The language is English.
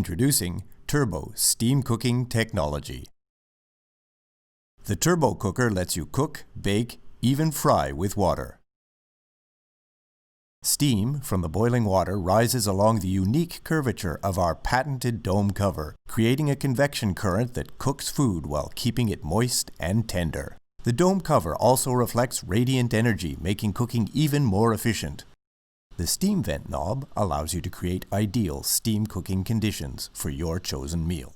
Introducing Turbo Steam Cooking Technology. The Turbo Cooker lets you cook, bake, even fry with water. Steam from the boiling water rises along the unique curvature of our patented dome cover, creating a convection current that cooks food while keeping it moist and tender. The dome cover also reflects radiant energy, making cooking even more efficient. The steam vent knob allows you to create ideal steam cooking conditions for your chosen meal.